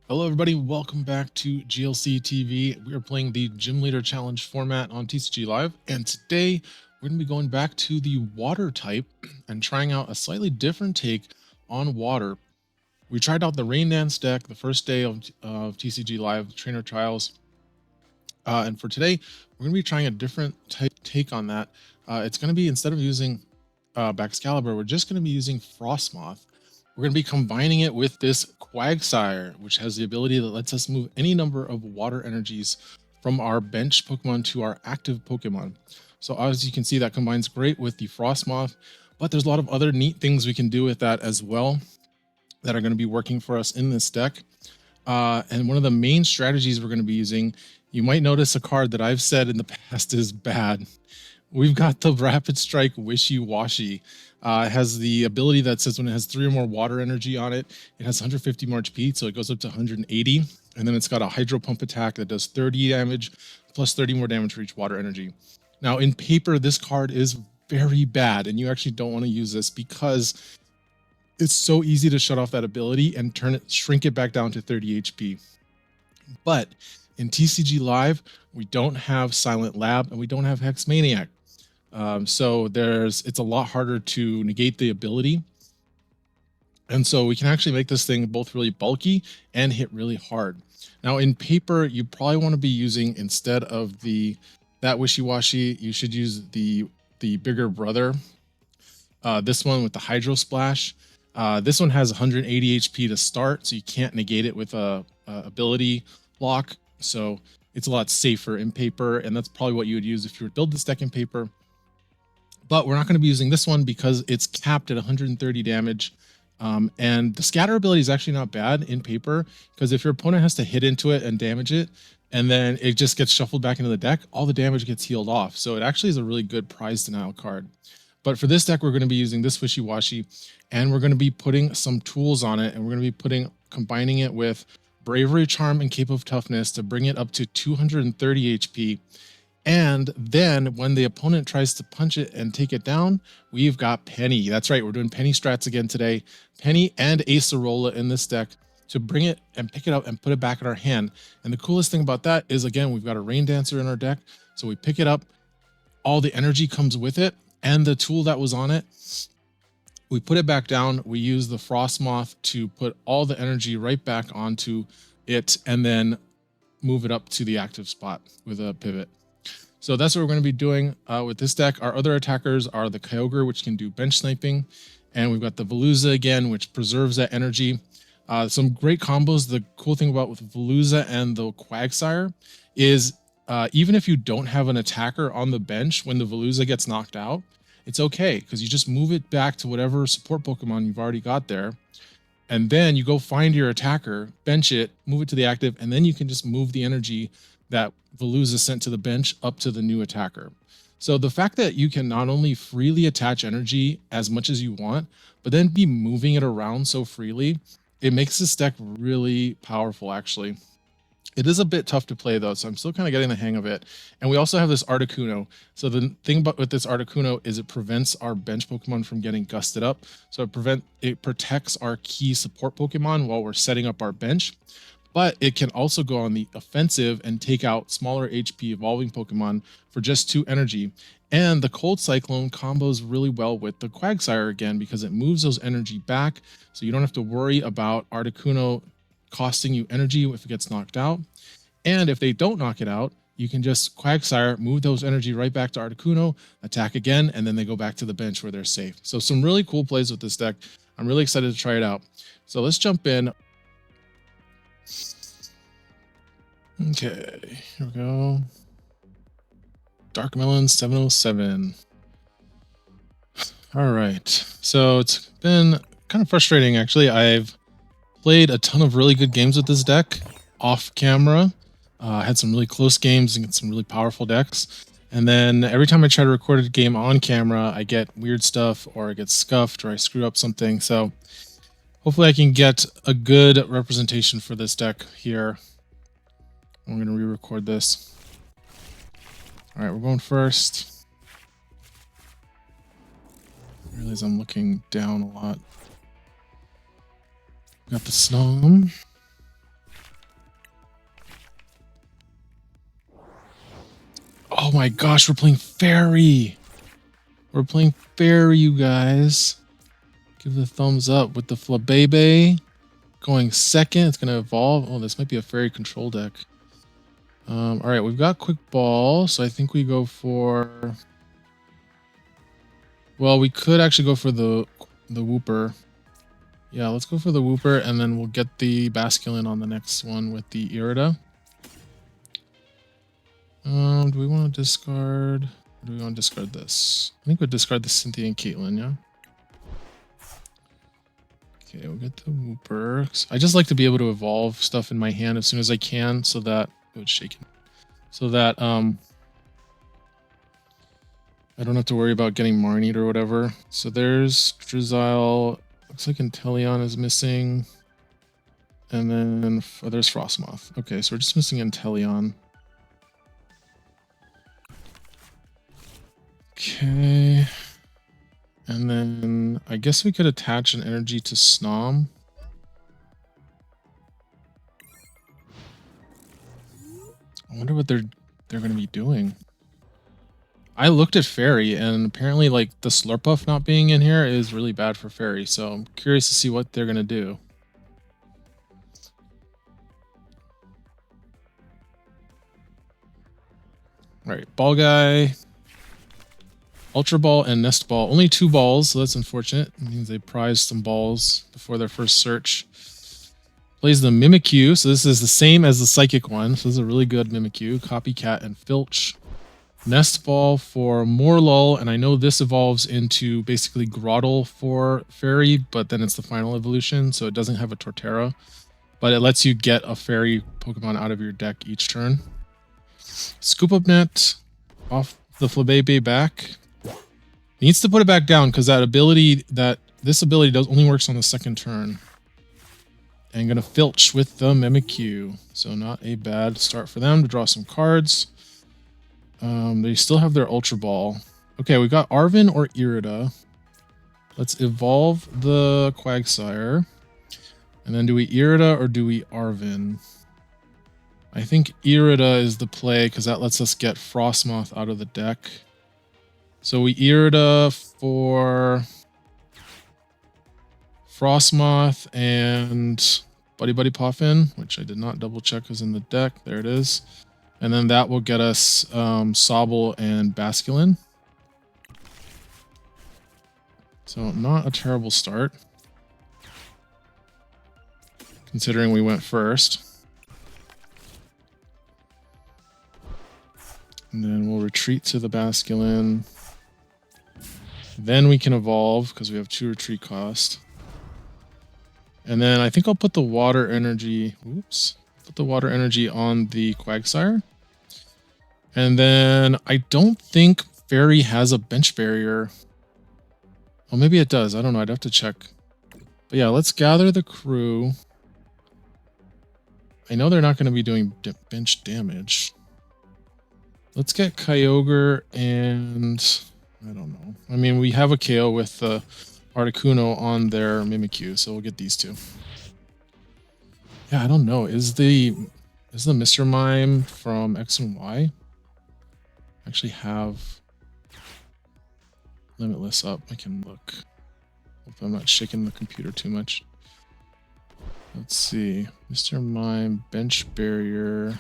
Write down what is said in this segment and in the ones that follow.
Hello, everybody. Welcome back to GLC TV. We are playing the Gym Leader Challenge format on TCG Live, and today we're going to be going back to the water type and trying out a slightly different take on water. We tried out the Rain Dance deck the first day of TCG Live trainer trials, and for today we're going to be trying a different take on that. It's going to be, instead of using Baxcalibur, we're just going to be using Frostmoth. We're going to be combining it with this Quagsire, which has the ability that lets us move any number of water energies from our bench Pokemon to our active Pokemon. So as you can see, that combines great with the Frostmoth, but there's a lot of other neat things we can do with that as well that are going to be working for us in this deck. And one of the main strategies we're going to be using, you might notice a card that I've said in the past is bad. We've got the Rapid Strike Wishi Washi. It has the ability that says when it has 3 or more water energy on it, it has 150 more HP, so it goes up to 180. And then it's got a Hydro Pump attack that does 30 damage, plus 30 more damage for each water energy. Now, in paper, this card is very bad, and you actually don't want to use this because it's so easy to shut off that ability and shrink it back down to 30 HP. But in TCG Live, we don't have Silent Lab and we don't have Hex Maniac. So it's a lot harder to negate the ability. And so we can actually make this thing both really bulky and hit really hard. Now in paper, you probably want to be using, instead of that Wishi Washi, you should use the bigger brother. This one with the Hydro Splash. This one has 180 HP to start, so you can't negate it with a ability lock. So it's a lot safer in paper, and that's probably what you would use if you would build this deck in paper. But we're not going to be using this one because it's capped at 130 damage. And the scatter ability is actually not bad in paper, because if your opponent has to hit into it and damage it, and then it just gets shuffled back into the deck, all the damage gets healed off. So it actually is a really good prize denial card. But for this deck, we're going to be using this Wishi Washi, and we're going to be putting some tools on it, and we're going to be combining it with Bravery Charm and Cape of Toughness to bring it up to 230 HP. And then when the opponent tries to punch it and take it down, we've got Penny. That's right, we're doing Penny strats again today. Penny and Acerola in this deck to bring it and pick it up and put it back in our hand. And the coolest thing about that is, again, we've got a Rain Dancer in our deck. So we pick it up, all the energy comes with it, and the tool that was on it, we put it back down. We use the Frostmoth to put all the energy right back onto it, and then move it up to the active spot with a pivot. So that's what we're going to be doing with this deck. Our other attackers are the Kyogre, which can do bench sniping. And we've got the Veluza again, which preserves that energy. Some great combos. The cool thing about with Veluza and the Quagsire is even if you don't have an attacker on the bench when the Veluza gets knocked out, it's okay, because you just move it back to whatever support Pokemon you've already got there. And then you go find your attacker, bench it, move it to the active, and then you can just move the energy that Veluza sent to the bench up to the new attacker. So the fact that you can not only freely attach energy as much as you want, but then be moving it around so freely, it makes this deck really powerful, actually. It is a bit tough to play though, so I'm still kind of getting the hang of it. And we also have this Articuno. So the thing with this Articuno is it prevents our bench Pokemon from getting gusted up. So it protects our key support Pokemon while we're setting up our bench. But it can also go on the offensive and take out smaller HP evolving Pokemon for just 2 energy. And the Cold Cyclone combos really well with the Quagsire again, because it moves those energy back, so you don't have to worry about Articuno costing you energy if it gets knocked out. And if they don't knock it out, you can just Quagsire, move those energy right back to Articuno, attack again, and then they go back to the bench where they're safe. So some really cool plays with this deck. I'm really excited to try it out. So let's jump in. Okay, here we go. Dark Melon 707. All right, so it's been kind of frustrating, actually. I've played a ton of really good games with this deck off camera. Had some really close games and some really powerful decks. And then every time I try to record a game on camera, I get weird stuff, or I get scuffed, or I screw up something. So hopefully I can get a good representation for this deck here. I'm going to re-record this. All right, we're going first. I realize I'm looking down a lot. Got the Snom. my gosh, we're playing fairy. We're playing fairy, you guys. Give the thumbs up with the Flabebe going second. It's going to evolve. Oh, this might be a fairy control deck. All right, we've got quick ball, so I think we go for... Well, we could actually go for the Wooper. Yeah, let's go for the Wooper, and then we'll get the Basculin on the next one with the Irida. Do we want to discard... Or do we want to discard this? I think we'll discard the Cynthia and Caitlyn, yeah? Okay, we'll get the Wooper. I just like to be able to evolve stuff in my hand as soon as I can, so that... Oh, it's shaking. So that, I don't have to worry about getting Marnied or whatever. So there's Drizzile. Looks like Inteleon is missing. And then there's Frostmoth. Okay, so we're just missing Inteleon. Okay. And then I guess we could attach an energy to Snom. I wonder what they're going to be doing. I looked at Fairy, and apparently, like, the Slurpuff not being in here is really bad for Fairy, so I'm curious to see what they're going to do. Alright, Ball Guy, Ultra Ball, and Nest Ball. Only 2 balls, so that's unfortunate. It means they prized some balls before their first search. Plays the Mimikyu, so this is the same as the Psychic one, so this is a really good Mimikyu. Copycat and Filch. Nest Ball for Morlull, and I know this evolves into basically Grotle for Fairy, but then it's the final evolution, so it doesn't have a Torterra. But it lets you get a Fairy Pokemon out of your deck each turn. Scoop Up Net off the Flabebe back. He needs to put it back down because this ability only works on the second turn. And gonna Filch with the Mimikyu, so not a bad start for them to draw some cards. They still have their Ultra Ball. Okay, we got Arven or Irida. Let's evolve the Quagsire. And then do we Irida or do we Arven? I think Irida is the play because that lets us get Frostmoth out of the deck. So we Irida for Frostmoth and Buddy Buddy Poffin, which I did not double check is in the deck. There it is. And then that will get us Sobble and Basculin. So not a terrible start, considering we went first. And then we'll retreat to the Basculin. Then we can evolve, because we have 2 retreat cost. And then I think I'll put the water energy... Oops. Put the water energy on the Quagsire. And then I don't think Fairy has a bench barrier. Well, maybe it does. I don't know. I'd have to check. But yeah, let's gather the crew. I know they're not going to be doing bench damage. Let's get Kyogre and... I don't know. I mean, we have a KO with Articuno on their Mimikyu, so we'll get these 2. Yeah, I don't know. Is the Mr. Mime from X and Y? I actually have Limitless up. I can look. Hope I'm not shaking the computer too much. Let's see. Mr. Mime, bench barrier.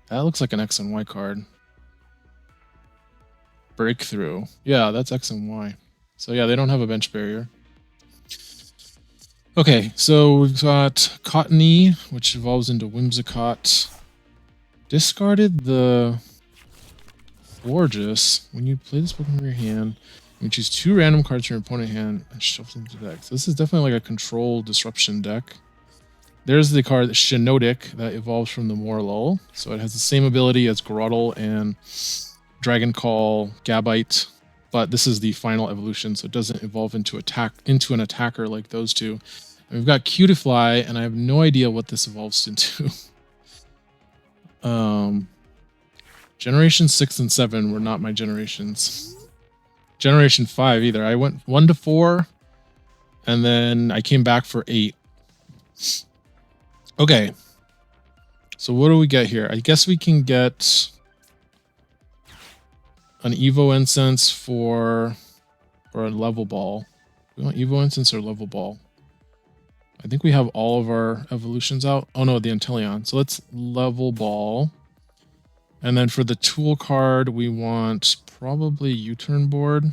That looks like an X and Y card. Breakthrough. Yeah, that's X and Y. So yeah, they don't have a bench barrier. Okay, so we've got Cottony, which evolves into Whimsicott. Discarded the Gorgeous. When you play this Pokemon in your hand, you choose 2 random cards from your opponent's hand and shuffle them to the deck. So this is definitely like a control disruption deck. There's the card Shiinotic that evolves from the Morlull. So it has the same ability as Grotle and Dragon Call, Gabite. But this is the final evolution, so it doesn't evolve into an attacker like those 2. And we've got Cutiefly, and I have no idea what this evolves into. Generation 6 and 7 were not my generations. Generation 5 either. I went 1 to 4, and then I came back for 8. Okay. So what do we get here? I guess we can get... an Evo Incense for a level ball. We want Evo Incense or level ball. I think we have all of our evolutions out. Oh no, the Inteleon. So let's level ball. And then for the tool card, we want probably U-turn board.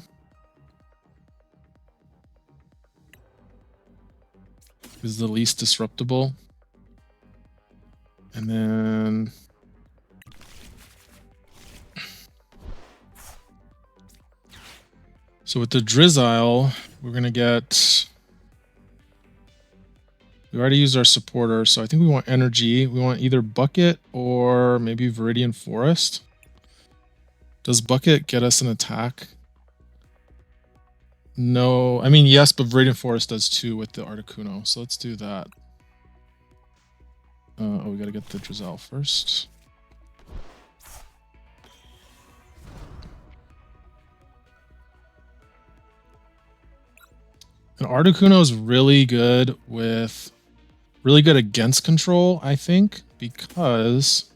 Is the least disruptible. And then so with the Drizzile, we're gonna get. We already used our supporter, so I think we want energy. We want either Bucket or maybe Viridian Forest. Does Bucket get us an attack? No, I mean, yes, but Viridian Forest does too with the Articuno, so let's do that. Oh, we gotta get the Drizzile first. And Articuno is really good against control, I think, because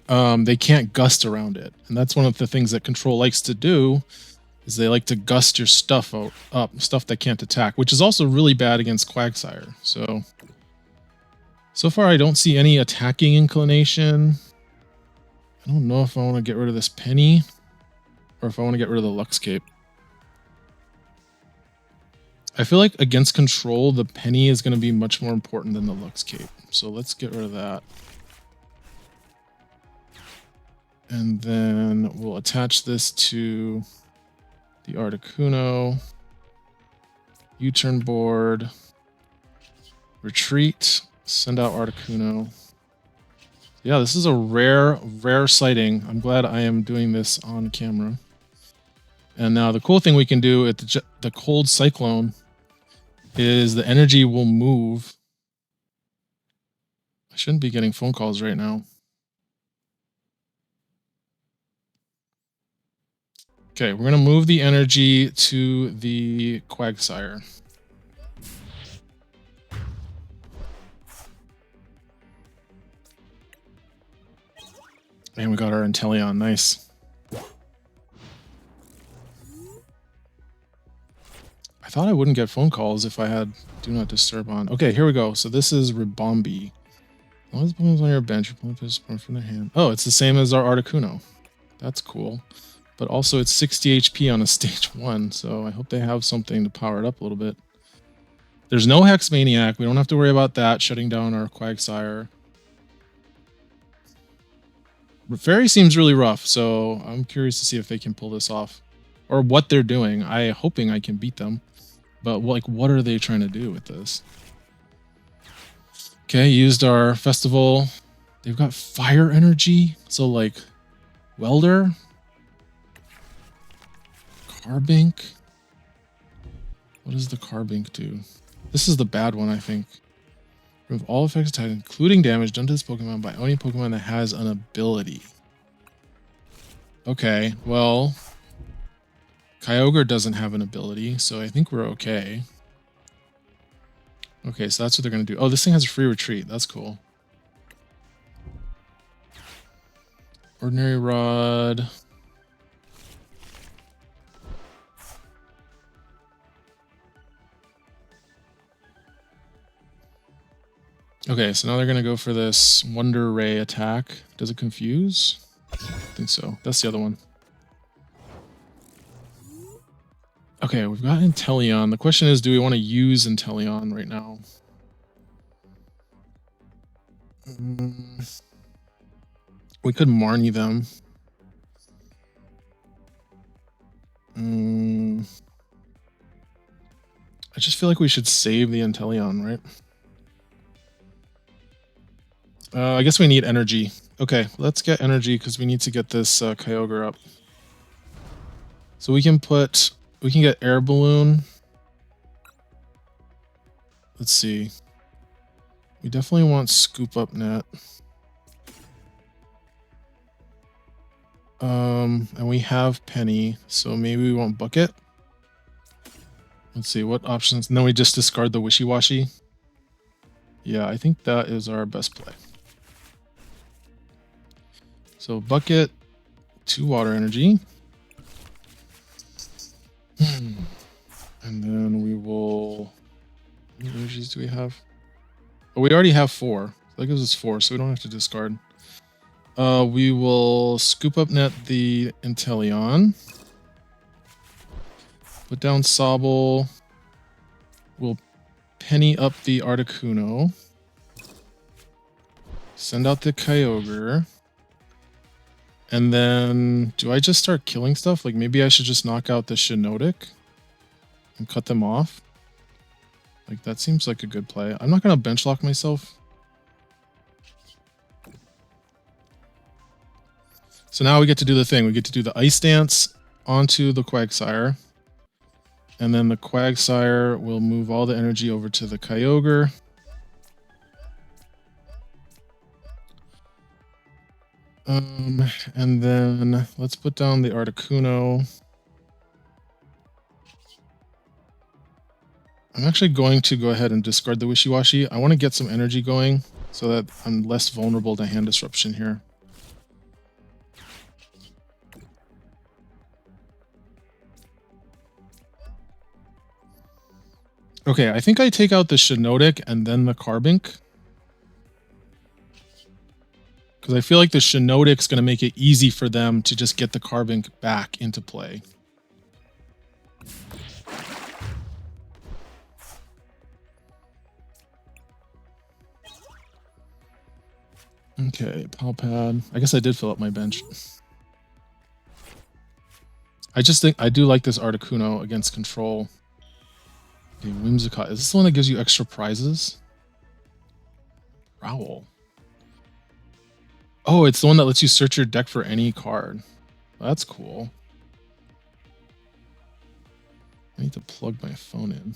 they can't gust around it. And that's one of the things that control likes to do, is they like to gust your stuff up, stuff that can't attack, which is also really bad against Quagsire. So far I don't see any attacking inclination. I don't know if I want to get rid of this Penny or if I want to get rid of the Lux Cape. I feel like against control, the Penny is going to be much more important than the Lux Cape. So let's get rid of that. And then we'll attach this to the Articuno. U-turn board. Retreat. Send out Articuno. Yeah, this is a rare sighting. I'm glad I am doing this on camera. And now the cool thing we can do at the Cold Cyclone is the energy will move. I shouldn't be getting phone calls right now. Okay, we're going to move the energy to the Quagsire. And we got our Inteleon, nice. I thought I wouldn't get phone calls if I had Do Not Disturb on. Okay, here we go. So this is Ribombi. As long as Pokemon's on your bench, your opponent plays a from their hand. Oh, it's the same as our Articuno. That's cool. But also it's 60 HP on a stage 1, so I hope they have something to power it up a little bit. There's no Hex Maniac. We don't have to worry about that shutting down our Quagsire. Fairy seems really rough, so I'm curious to see if they can pull this off. Or what they're doing. I'm hoping I can beat them. But like, what are they trying to do with this? Okay, used our festival. They've got fire energy. So like, Welder. Carbink. What does the Carbink do? This is the bad one, I think. Remove all effects attack, including damage done to this Pokemon by any Pokemon that has an ability. Okay, well, Kyogre doesn't have an ability, so I think we're okay. Okay, so that's what they're going to do. Oh, this thing has a free retreat. That's cool. Ordinary Rod. Okay, so now they're going to go for this Wonder Ray attack. Does it confuse? I think so. That's the other one. Okay, we've got Inteleon. The question is, do we want to use Inteleon right now? We could Marnie them. I just feel like we should save the Inteleon, right? I guess we need energy. Okay, let's get energy because we need to get this Kyogre up. So we can get Air Balloon. Let's see. We definitely want Scoop Up Net. And we have Penny, so maybe we want Bucket. Let's see, what options? And then we just discard the Wishi Washi. Yeah, I think that is our best play. So Bucket, 2 water energy. And then we will... How many energies do we have? Oh, we already have 4. That gives us 4, so we don't have to discard. We will scoop up net the Inteleon. Put down Sobble. We'll penny up the Articuno. Send out the Kyogre. And then, do I just start killing stuff? Like, maybe I should just knock out the Shiinotic and cut them off. Like, that seems like a good play. I'm not going to bench lock myself. So now we get to do the thing. We get to do the Ice Dance onto the Quagsire. And then the Quagsire will move all the energy over to the Kyogre. And then let's put down the Articuno. I'm actually going to go ahead and discard the Wishi Washi. I want to get some energy going so that I'm less vulnerable to hand disruption here. Okay, I think I take out the Shiinotic and then the Carbink. Because I feel like the Shiinotic's going to make it easy for them to just get the Carbink back into play. Okay, Palpad. I guess I did fill up my bench. I just think I do like this Articuno against control. Okay, Whimsicott. Is this the one that gives you extra prizes? Prowl. Oh, it's the one that lets you search your deck for any card. That's cool. I need to plug my phone in.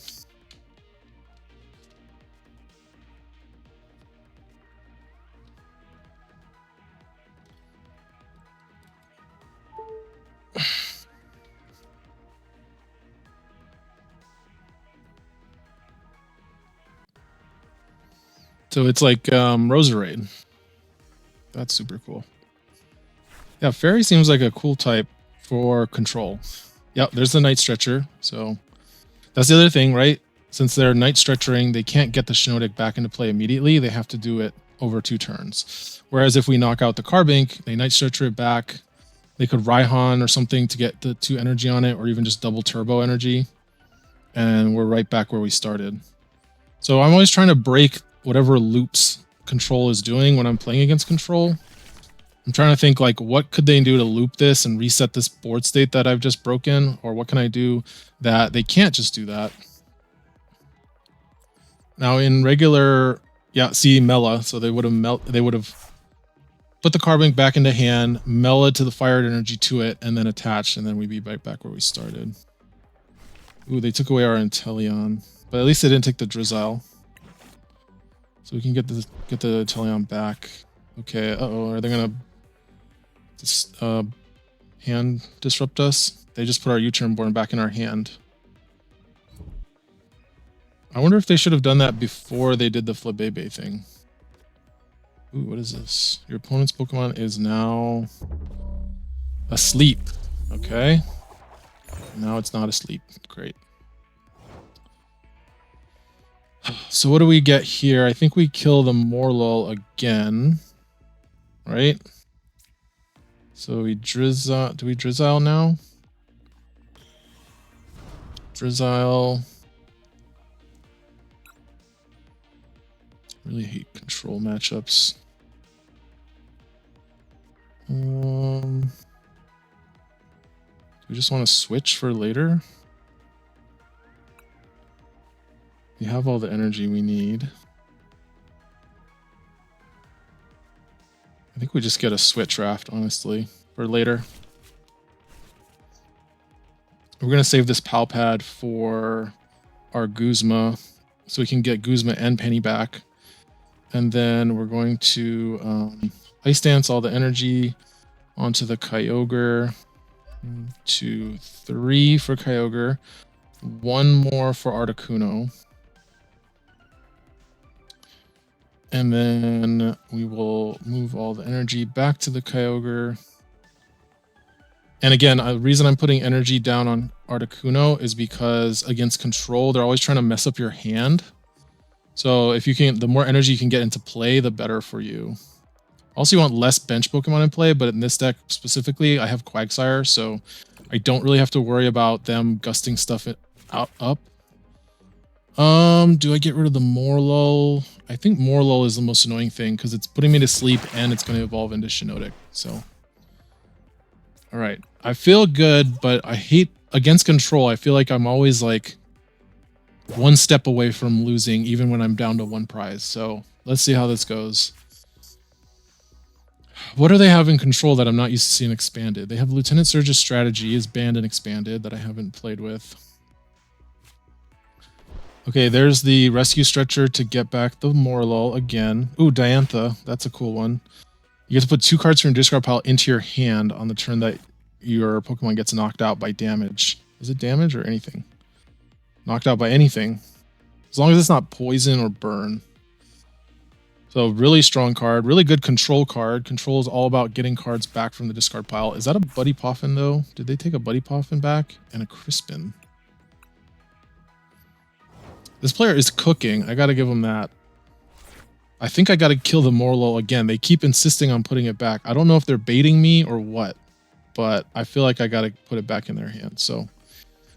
So it's like Roserade. That's super cool. Yeah, Fairy seems like a cool type for control. Yep, there's the Night Stretcher. So that's the other thing, right? Since they're Night Stretchering, they can't get the Shiinotic back into play immediately. They have to do it over 2 turns. Whereas if we knock out the Carbink, they Night Stretcher it back. They could Raihan or something to get the 2 energy on it, or even just double turbo energy. And we're right back where we started. So I'm always trying to break whatever loops control is doing when I'm playing against control. I'm trying to think, like, what could they do to loop this and reset this board state that I've just broken? Or what can I do that they can't just do that? Now in regular, yeah, see Mela. So they would have put the Carbink back into hand, Mela to the fired energy to it, and then attached, and then we'd be right back where we started. Ooh, they took away our Inteleon. But at least they didn't take the Drizzile. So we can get the Inteleon back. Okay, uh-oh, are they gonna hand disrupt us? They just put our U-turn born back in our hand. I wonder if they should have done that before they did the Flabébé thing. Ooh, what is this? Your opponent's Pokemon is now asleep. Okay. Now it's not asleep. Great. So what do we get here? I think we kill the Morlul again. Right? So we Drizzile. Do we Drizzile now? Drizzile. Really hate control matchups. Do we just want to switch for later? We have all the energy we need. I think we just get a switch raft, honestly, for later. We're going to save this Palpad for our Guzma, so we can get Guzma and Penny back. And then we're going to Ice Dance all the energy onto the Kyogre. 1, 2, 3 for Kyogre. 1 more for Articuno. And then we will move all the energy back to the Kyogre. And again, the reason I'm putting energy down on Articuno is because against control, they're always trying to mess up your hand. So if you can, the more energy you can get into play, the better for you. Also, you want less bench Pokemon in play, but in this deck specifically, I have Quagsire, so I don't really have to worry about them gusting stuff up. Do I get rid of the Morlull? I think Morlull is the most annoying thing because it's putting me to sleep and it's going to evolve into Shiinotic. So, all right, I feel good, but I hate against control. I feel like I'm always like one step away from losing, even when I'm down to one prize. So let's see how this goes. What do they have in control that I'm not used to seeing expanded? They have Lieutenant Surge's strategy is banned and expanded that I haven't played with. Okay, there's the rescue stretcher to get back the Morlull again. Ooh, Diantha. That's a cool one. You get to put 2 cards from your discard pile into your hand on the turn that your Pokemon gets knocked out by damage. Is it damage or anything? Knocked out by anything. As long as it's not poison or burn. So really strong card. Really good control card. Control is all about getting cards back from the discard pile. Is that a Buddy Poffin though? Did they take a Buddy Poffin back? And a Crispin. This player is cooking. I gotta give him that. I think I gotta kill the Morlull again. They keep insisting on putting it back. I don't know if they're baiting me or what, but I feel like I gotta put it back in their hand. So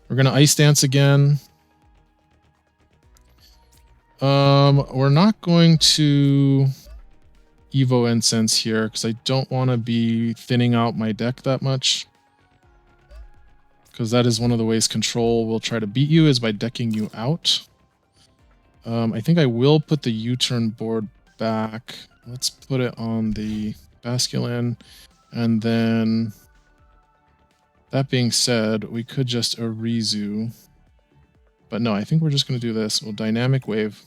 we're gonna Ice Dance again. We're not going to Evo Incense here because I don't want to be thinning out my deck that much. Because that is one of the ways control will try to beat you is by decking you out. I think I will put the U-turn board back. Let's put it on the Basculin. And then, that being said, we could just Arizu. But no, I think we're just going to do this. We'll Dynamic Wave.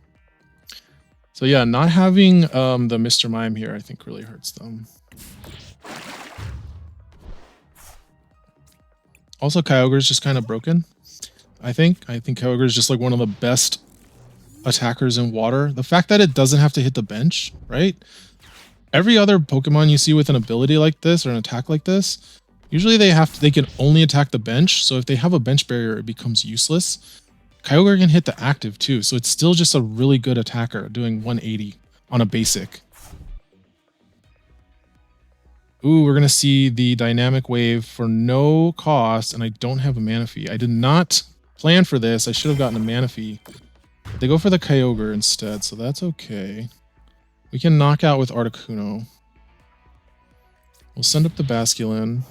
So yeah, not having the Mr. Mime here, I think really hurts them. Also, Kyogre is just kind of broken, I think. I think Kyogre is just like one of the best attackers in water. The fact that it doesn't have to hit the bench, right? Every other Pokemon you see with an ability like this or an attack like this, usually they can only attack the bench. So if they have a bench barrier, it becomes useless. Kyogre can hit the active too, so it's still just a really good attacker doing 180 on a basic. Ooh, we're going to see the Dynamic Wave for no cost, and I don't have a Manaphy. I did not plan for this. I should have gotten a Manaphy. They go for the Kyogre instead, so that's okay. We can knock out with Articuno. We'll send up the Basculin.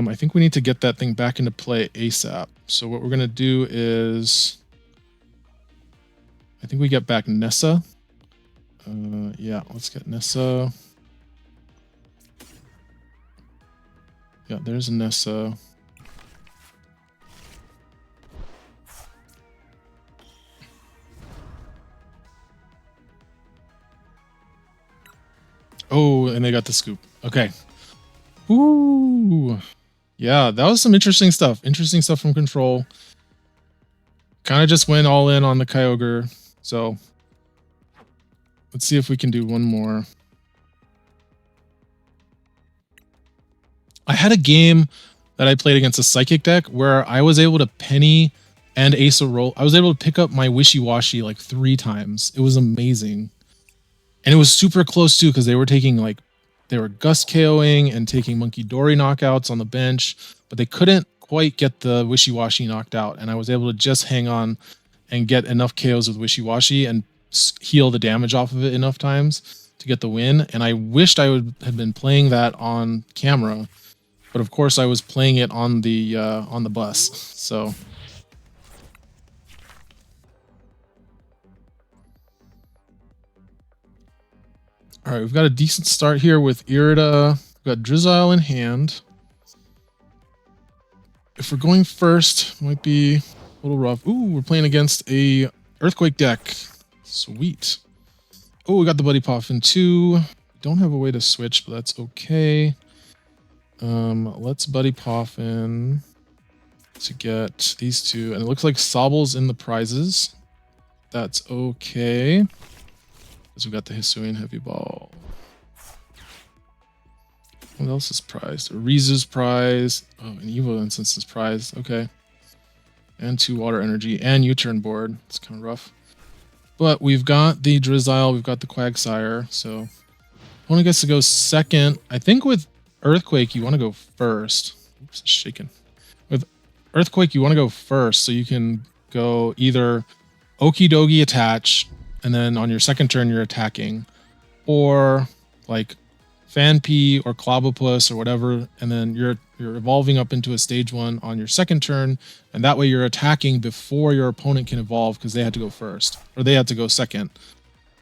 I think we need to get that thing back into play ASAP. So what we're going to do is... I think we get back Nessa. Yeah, let's get Nessa. Yeah, there's Nessa. Oh, and they got the scoop. Okay. Ooh. Yeah, that was some interesting stuff. Interesting stuff from Control. Kind of just went all in on the Kyogre. So let's see if we can do one more. I had a game that I played against a Psychic deck where I was able to penny and Ace of Roll. I was able to pick up my Wishi Washi like 3 times. It was amazing. And it was super close too because they were taking like, they were Gust KOing and taking Monkey Dory knockouts on the bench, but they couldn't quite get the Wishi Washi knocked out. And I was able to just hang on and get enough KOs with Wishi Washi and heal the damage off of it enough times to get the win. And I wished I would have been playing that on camera, but of course I was playing it on the bus. So all right, we've got a decent start here with Irida. We've got Drizzile in hand. If we're going first, might be a little rough. Ooh, we're playing against a Earthquake deck. Sweet. Oh, we got the Buddy Poffin too. Don't have a way to switch, but that's okay. Let's Buddy Poffin to get these two. And it looks like Sobble's in the prizes. That's okay. Because we got the Hisuian Heavy Ball. What else is prized? Rizu's prize. Oh, an Evo Instance is prized. Okay. And 2 water energy and U-turn board. It's kind of rough. But we've got the Drizzile, we've got the Quagsire, so opponent gets to go second. I think with Earthquake, you want to go first. Oops, it's shaking. With Earthquake, you want to go first, so you can go either Okie Dokie attach, and then on your second turn you're attacking, or like Fanpea or Clobbopus or whatever, and then you're evolving up into a stage 1 on your second turn, and that way you're attacking before your opponent can evolve because they had to go first, or they had to go second.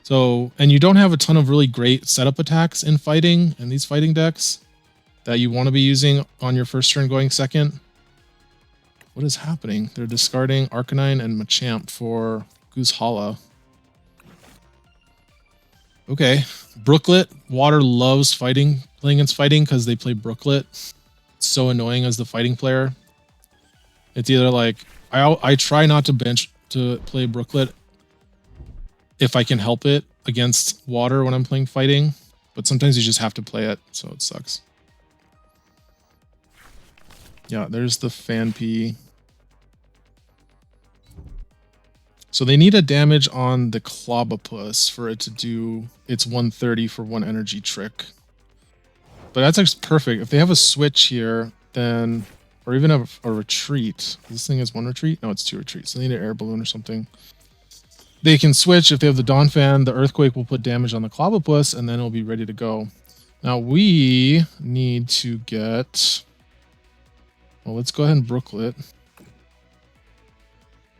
So, and you don't have a ton of really great setup attacks in fighting, in these fighting decks, that you want to be using on your first turn going second. What is happening? They're discarding Arcanine and Machamp for Goosehala. Okay, Brooklet. Water loves fighting, playing against fighting because they play Brooklet. It's so annoying as the fighting player. It's either like, I try not to bench to play Brooklet if I can help it against water when I'm playing fighting, but sometimes you just have to play it, so it sucks. Yeah, there's the Fanpea. So they need a damage on the Clobbopus for it to do its 130 for 1 energy trick. But that's actually perfect. If they have a switch here, then, or even a retreat. This thing has 1 retreat? No, it's 2 retreats. So they need an air balloon or something. They can switch. If they have the Donphan, the Earthquake will put damage on the Clobbopus, and then it'll be ready to go. Now we need to get... Well, let's go ahead and Brooklet.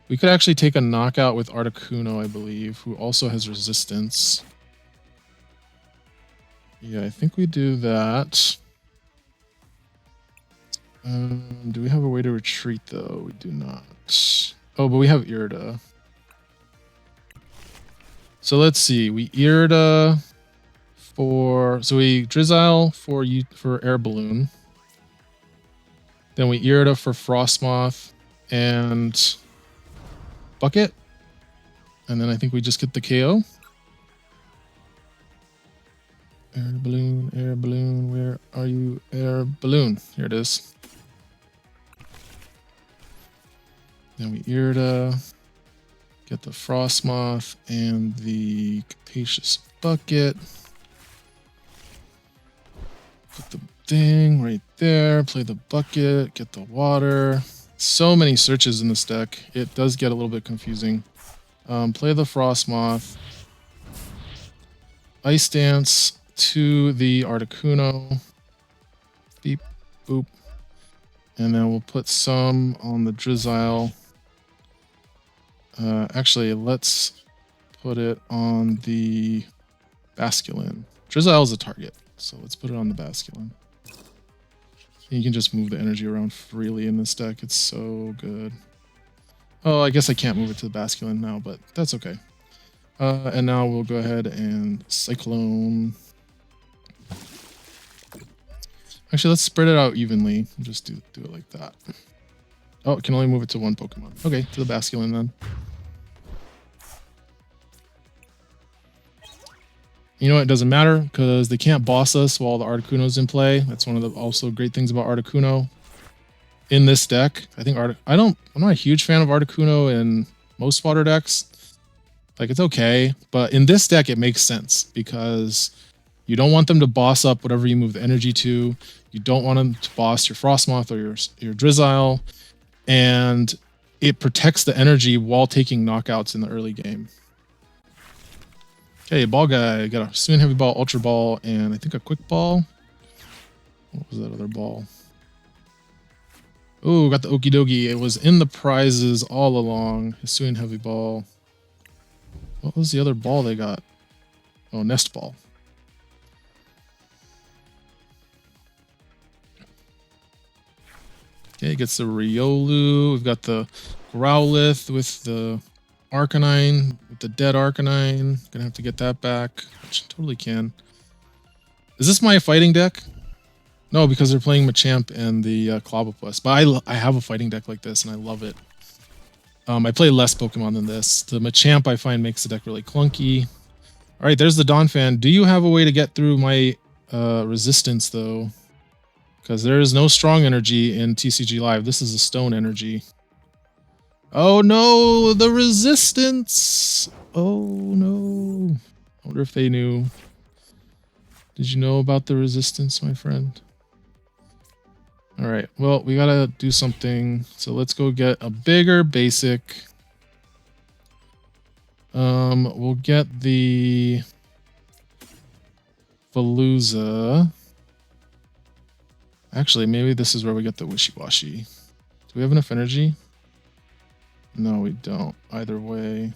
We could actually take a knockout with Articuno, I believe, who also has resistance. Yeah, I think we do that. Do we have a way to retreat, though? We do not. Oh, but we have Irida. So let's see. We Irida for... So we Drizzile for Air Balloon. Then we Irida for Frostmoth and Bucket. And then I think we just get the KO. Air balloon, where are you? Air balloon. Here it is. Then we Irida, get the Frostmoth and the Capacious Bucket. Put the thing right there, play the bucket, get the water. So many searches in this deck. It does get a little bit confusing. Play the Frostmoth. Ice Dance to the Articuno. Beep, boop. And then we'll put some on the Drizzile. Actually, let's put it on the Basculin. Drizzile is a target, so let's put it on the Basculin. You can just move the energy around freely in this deck. It's so good. Oh, I guess I can't move it to the Basculin now, but that's okay. And now we'll go ahead and Cyclone. Actually, let's spread it out evenly. Just do it like that. Oh, it can only move it to 1 Pokemon. Okay, to the Basculin then. You know what? It doesn't matter because they can't boss us while the Articuno's in play. That's one of the also great things about Articuno in this deck. I think I'm not a huge fan of Articuno in most water decks. Like, it's okay, but in this deck it makes sense because you don't want them to boss up whatever you move the energy to. You don't want them to boss your Frostmoth or your Drizzile, and it protects the energy while taking knockouts in the early game. Okay, ball guy. Got a Swing Heavy Ball, Ultra Ball, and I think a Quick Ball. What was that other ball? Oh, got the Okie Dokie. It was in the prizes all along. Hisuian Heavy Ball. What was the other ball they got? Oh, Nest Ball. Okay, gets the Riolu. We've got the Growlithe with the Arcanine, with the dead Arcanine. Gonna have to get that back, which totally can. Is this my fighting deck? No, because they're playing Machamp and the Clobbopus. But I have a fighting deck like this, and I love it. I play less Pokemon than this. The Machamp, I find, makes the deck really clunky. All right, there's the Dawn fan. Do you have a way to get through my resistance though? Because there is no strong energy in TCG Live. This is a stone energy. Oh no, the resistance. Oh no. I wonder if they knew. Did you know about the resistance, my friend? All right, well, we gotta do something. So let's go get a bigger basic. We'll get the Veluza. Actually, maybe this is where we get the Wishi Washi. Do we have enough energy? No, we don't. Either way.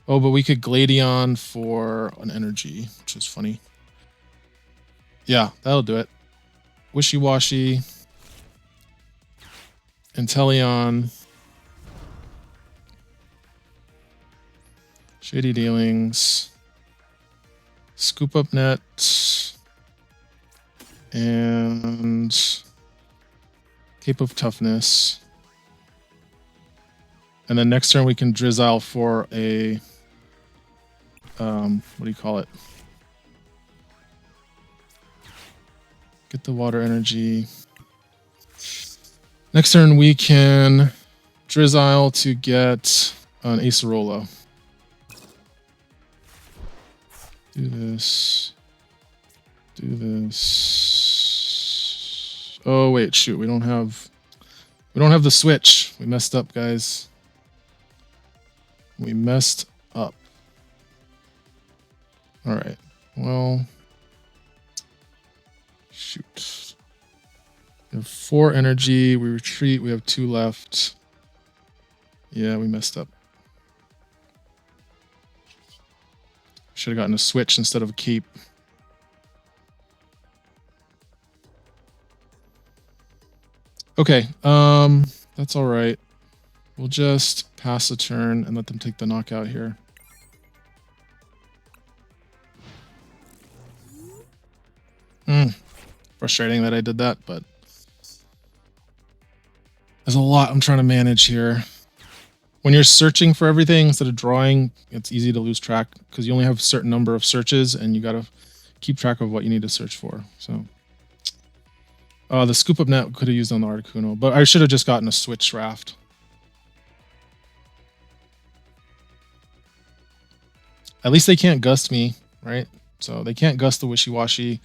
Oh, but we could Gladion for an energy, which is funny. Yeah, that'll do it. Wishi Washi. Inteleon. Shady Dealings. Scoop Up Net. And Cape of Toughness. And then next turn we can Drizzile for a what do you call it? Get the water energy. Next turn we can Drizzile to get an Acerola. Do this. Do this. Oh wait, shoot, we don't have the switch. We messed up, guys. We messed up. All right. Well, shoot. We have 4 energy. We retreat. We have 2 left. Yeah, we messed up. Should have gotten a switch instead of a keep. Okay, that's all right. We'll just pass a turn and let them take the knockout here. Frustrating that I did that, but there's a lot I'm trying to manage here. When you're searching for everything instead of drawing, it's easy to lose track because you only have a certain number of searches and you got to keep track of what you need to search for. So, the Scoop Up Net could have used on the Articuno, but I should have just gotten a Switch Raft. At least they can't gust me, right? So they can't gust the Wishi Washi,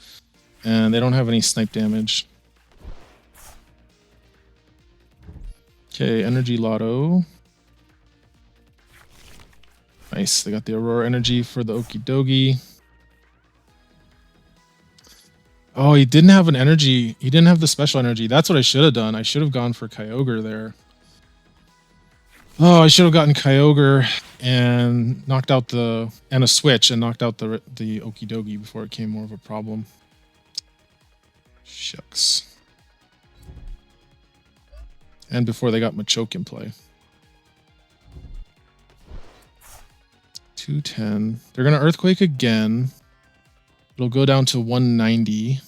and they don't have any snipe damage. Okay, Energy Lotto. Nice, they got the Aurora Energy for the Okie Dogie. Oh, he didn't have an energy. He didn't have the special energy. That's what I should have done. I should have gone for Kyogre there. Oh, I should have gotten Kyogre and knocked out the and a switch and knocked out the Okie Dogie before it became more of a problem. Shucks. And before they got Machoke in play. 210. They're gonna Earthquake again. It'll go down to 190.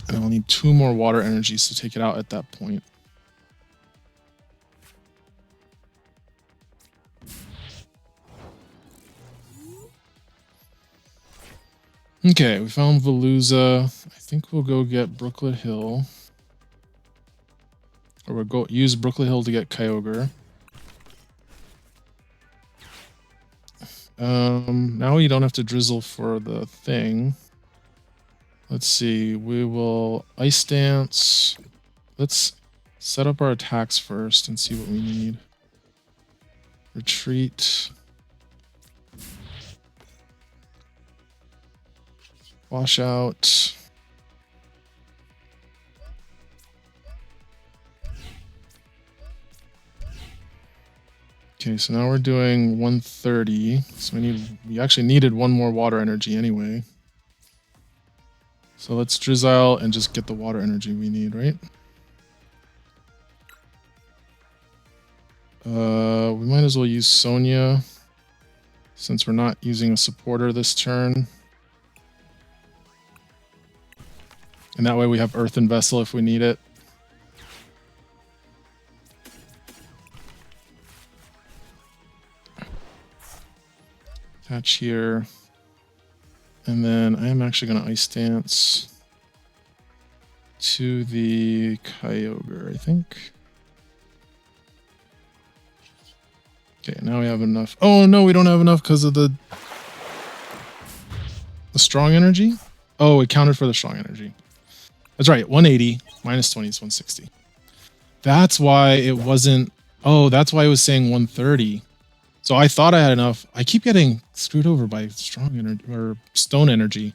And I'll need 2 more water energies to take it out at that point. Okay, we found Veluza. I think we'll go get Brooklet Hill. Or we'll go use Brooklet Hill to get Kyogre. Now you don't have to drizzle for the thing. Let's see, we will Ice Dance. Let's set up our attacks first and see what we need. Retreat. Wash out. Okay, so now we're doing 130. So we actually needed 1 more water energy anyway. So let's Drizzile and just get the water energy we need, right? We might as well use Sonia since we're not using a supporter this turn. And that way we have Earthen Vessel if we need it. Attach here. And then I am actually going to Ice Dance to the Kyogre, I think. Okay, now we have enough. Oh no, we don't have enough because of the strong energy. Oh, it counted for the strong energy. That's right, 180 minus 20 is 160. That's why it wasn't. Oh, that's why it was saying 130. So I thought I had enough. I keep getting screwed over by strong energy or stone energy.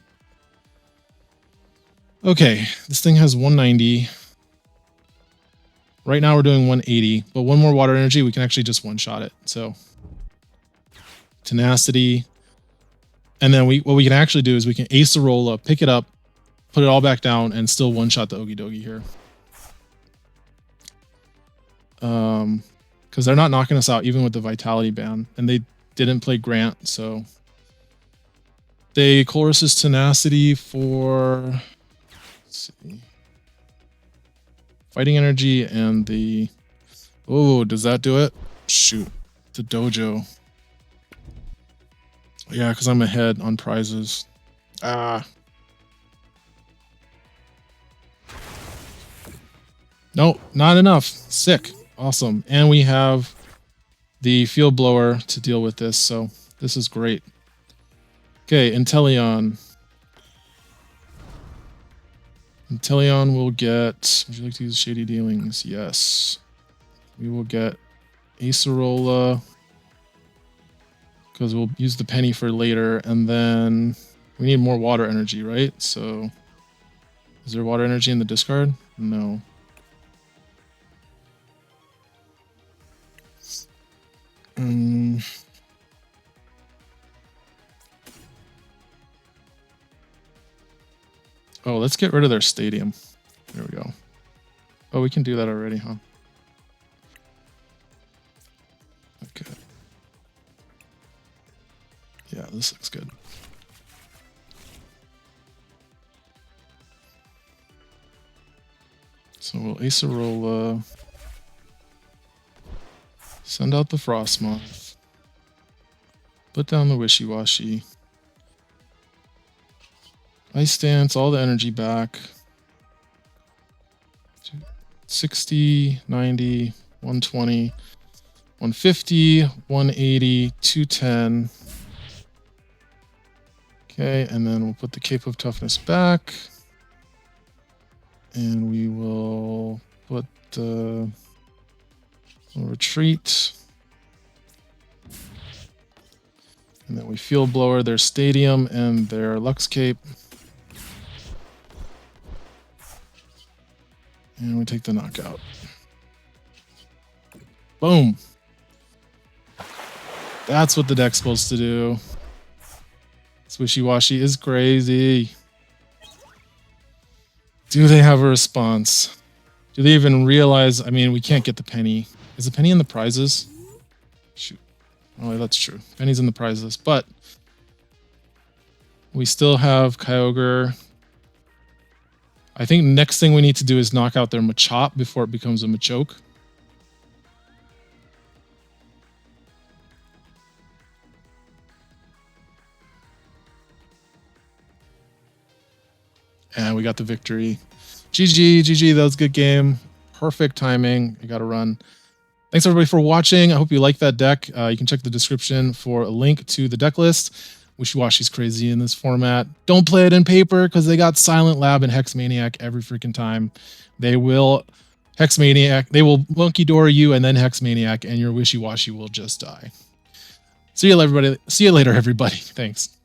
Okay, this thing has 190. Right now we're doing 180, but one more water energy, we can actually just one-shot it. So tenacity. And then what we can actually do is we can Acerola, pick it up, put it all back down, and still one-shot the Okie Dokie here. Because they're not knocking us out even with the Vitality ban, and they didn't play Grant, so they Chorus's Tenacity for, let's see, Fighting Energy and the, oh, does that do it? Shoot, the Dojo. Yeah, because I'm ahead on prizes. Ah. Nope, not enough. Sick. Awesome. And we have the Field Blower to deal with this, so this is great. Okay, Inteleon. Inteleon will get... Would you like to use Shady Dealings? Yes. We will get Acerola, because we'll use the penny for later, and then we need more water energy, right? So, is there water energy in the discard? No. Oh, let's get rid of their stadium. There we go. Oh, we can do that already, huh? Okay. Yeah, this looks good. So we'll Acerola. Send out the Frostmoth. Put down the Wishi Washi. Ice Dance, all the energy back. 60, 90, 120, 150, 180, 210. Okay, and then we'll put the Cape of Toughness back. And we will put the Retreat. And then we Field Blower their Stadium and their Lux Cape. And we take the knockout. Boom. That's what the deck's supposed to do. This Wishi Washi is crazy. Do they have a response? Do they even realize? I mean, we can't get the penny. Is the penny in the prizes? Shoot. Oh, that's true. Penny's in the prizes, but we still have Kyogre. I think next thing we need to do is knock out their Machop before it becomes a Machoke. And we got the victory. GG, GG, that was a good game. Perfect timing. You got to run. Thanks everybody for watching. I hope you like that deck. You can check the description for a link to the deck list. Wishi Washi's crazy in this format. Don't play it in paper because they got Silent Lab and Hex Maniac every freaking time. They will Hex Maniac. They will Monkey Door you and then Hex Maniac, and your Wishi Washi will just die. See you, everybody. See you later, everybody. Thanks.